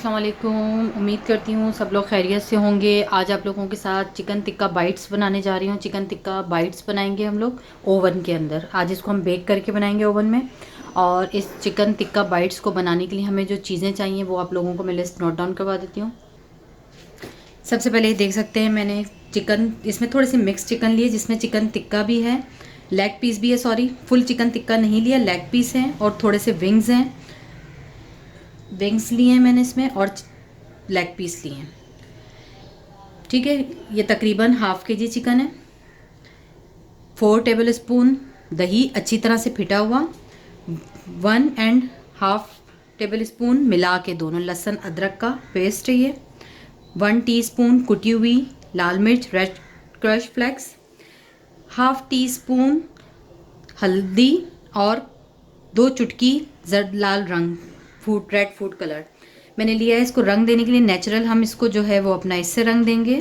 अस्सलाम वालेकुम। उम्मीद करती हूँ सब लोग खैरियत से होंगे। आज आप लोगों के साथ चिकन टिक्का बाइट्स बनाने जा रही हूँ। चिकन टिक्का बाइट्स बनाएंगे हम लोग ओवन के अंदर। आज इसको हम बेक करके बनाएंगे ओवन में। और इस चिकन टिक्का बाइट्स को बनाने के लिए हमें जो चीज़ें चाहिए वो आप लोगों को मैं लिस्ट नोट डाउन करवा देती हूँ। सबसे पहले देख सकते हैं मैंने चिकन, इसमें थोड़े से मिक्स चिकन लिए जिसमें चिकन टिक्का भी है, लेग पीस भी है। सॉरी, फुल चिकन टिक्का नहीं लिया, लेग पीस है और थोड़े से विंग्स हैं। विंग्स लिए हैं मैंने इसमें और लेग पीस लिए हैं। ठीक है, ये तकरीबन हाफ के जी चिकन है। 4 टेबल स्पून दही अच्छी तरह से फिटा हुआ, 1.5 टेबल स्पून मिला के दोनों लहसुन अदरक का पेस्ट है ये, 1 टीस्पून कुटी हुई लाल मिर्च red crush flakes, half teaspoon हल्दी और 2 चुटकी जर्द लाल रंग रेड फूड कलर मैंने लिया है। इसको रंग देने के लिए नेचुरल हम इसको जो है वो अपना इससे रंग देंगे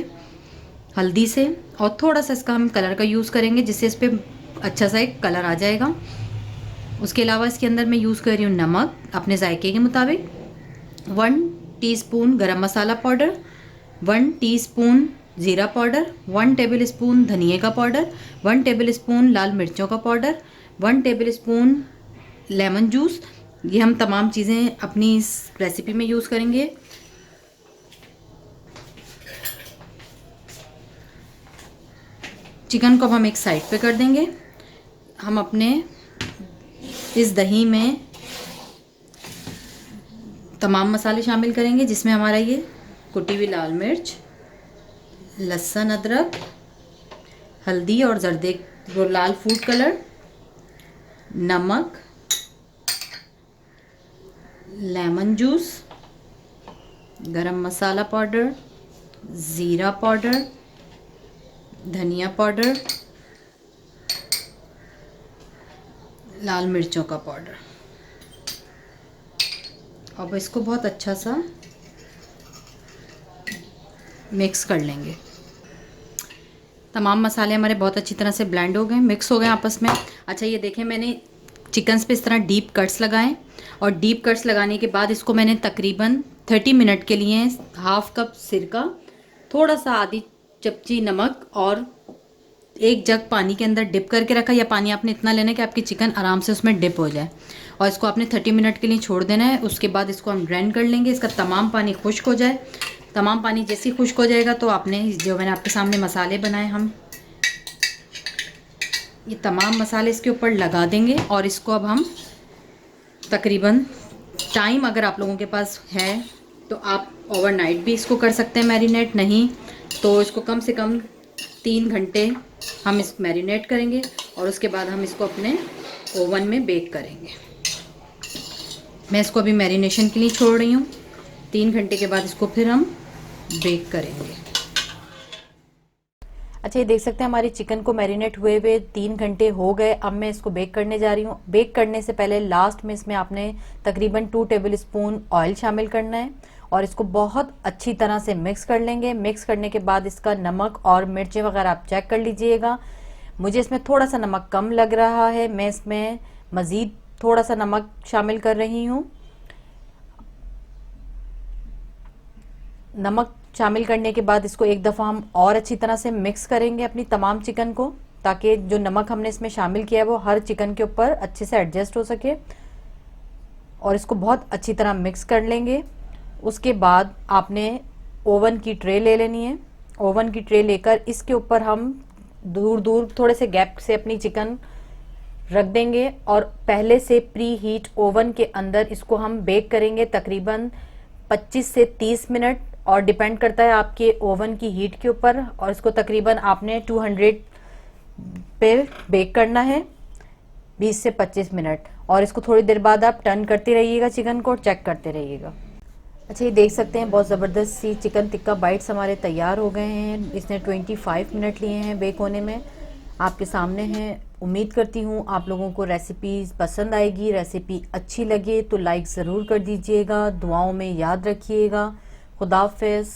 हल्दी से, और थोड़ा सा इसका हम कलर का यूज़ करेंगे जिससे इस पर अच्छा सा एक कलर आ जाएगा। उसके अलावा इसके अंदर मैं यूज़ कर रही हूँ नमक अपने जायके के मुताबिक, 1 टीस्पून गरम मसाला पाउडर, 1 टीस्पून ज़ीरा पाउडर, 1 टेबल स्पून धनिए का पाउडर, 1 टेबल स्पून लाल मिर्चों का powder, 1 table spoon lemon juice. ये हम तमाम चीज़ें अपनी इस रेसिपी में यूज़ करेंगे। चिकन को हम एक साइड पे कर देंगे। हम अपने इस दही में तमाम मसाले शामिल करेंगे जिसमें हमारा ये कुटी हुई लाल मिर्च, लहसुन अदरक, हल्दी और जर्दे वो लाल फूड कलर, नमक, लेमन जूस, गरम मसाला पाउडर, ज़ीरा पाउडर, धनिया पाउडर, लाल मिर्चों का पाउडर। अब इसको बहुत अच्छा सा मिक्स कर लेंगे। तमाम मसाले हमारे बहुत अच्छी तरह से ब्लेंड हो गए, मिक्स हो गए आपस में। अच्छा, ये देखें मैंने चिकन्स पे इस तरह डीप कट्स लगाए और डीप कट्स लगाने के बाद इसको मैंने तकरीबन 30 मिनट के लिए हाफ कप सिरका, थोड़ा सा आधी चमची नमक और 1 जग पानी के अंदर डिप करके रखा। या पानी आपने इतना लेना है कि आपकी चिकन आराम से उसमें डिप हो जाए, और इसको आपने 30 मिनट के लिए छोड़ देना है। उसके बाद इसको हम ग्राइंड कर लेंगे, इसका तमाम पानी खुश्क हो जाए। तमाम पानी जैसे ही खुश्क हो जाएगा तो आपने जो मैंने आपके सामने मसाले बनाए, हम ये तमाम मसाले इसके ऊपर लगा देंगे। और इसको अब हम तकरीबन टाइम, अगर आप लोगों के पास है तो आप ओवरनाइट भी इसको कर सकते हैं मैरिनेट, नहीं तो इसको कम से कम 3 घंटे हम इस मैरिनेट करेंगे और उसके बाद हम इसको अपने ओवन में बेक करेंगे। मैं इसको अभी मैरिनेशन के लिए छोड़ रही हूँ। 3 घंटे के बाद इसको फिर हम बेक करेंगे। अच्छा, ये देख सकते हैं हमारी चिकन को मैरिनेट हुए हुए 3 घंटे हो गए। अब मैं इसको बेक करने जा रही हूँ। बेक करने से पहले लास्ट में इसमें आपने तकरीबन 2 टेबल स्पून ऑयल शामिल करना है और इसको बहुत अच्छी तरह से मिक्स कर लेंगे। मिक्स करने के बाद इसका नमक और मिर्चें वगैरह आप चेक कर लीजिएगा। मुझे इसमें थोड़ा सा नमक कम लग रहा है, मैं इसमें मज़ीद थोड़ा सा नमक शामिल कर रही हूँ। नमक शामिल करने के बाद इसको एक दफ़ा हम और अच्छी तरह से मिक्स करेंगे अपनी तमाम चिकन को, ताकि जो नमक हमने इसमें शामिल किया है वो हर चिकन के ऊपर अच्छे से एडजस्ट हो सके। और इसको बहुत अच्छी तरह मिक्स कर लेंगे। उसके बाद आपने ओवन की ट्रे ले लेनी है। ओवन की ट्रे लेकर इसके ऊपर हम दूर दूर थोड़े से गैप से अपनी चिकन रख देंगे और पहले से प्री हीट ओवन के अंदर इसको हम बेक करेंगे तकरीबन 25 से 30 मिनट, और डिपेंड करता है आपके ओवन की हीट के ऊपर। और इसको तकरीबन आपने 200 पे बेक करना है 20 से 25 मिनट। और इसको थोड़ी देर बाद आप टर्न करते रहिएगा, चिकन को चेक करते रहिएगा। अच्छा, ये देख सकते हैं बहुत ज़बरदस्त सी चिकन टिक्का बाइट्स हमारे तैयार हो गए हैं। इसने 25 मिनट लिए हैं बेक होने में, आपके सामने हैं। उम्मीद करती हूँ आप लोगों को रेसिपीज़ पसंद आएगी। रेसिपी अच्छी लगे तो लाइक ज़रूर कर दीजिएगा। दुआओं में याद रखिएगा। खुदा हाफ़िज़।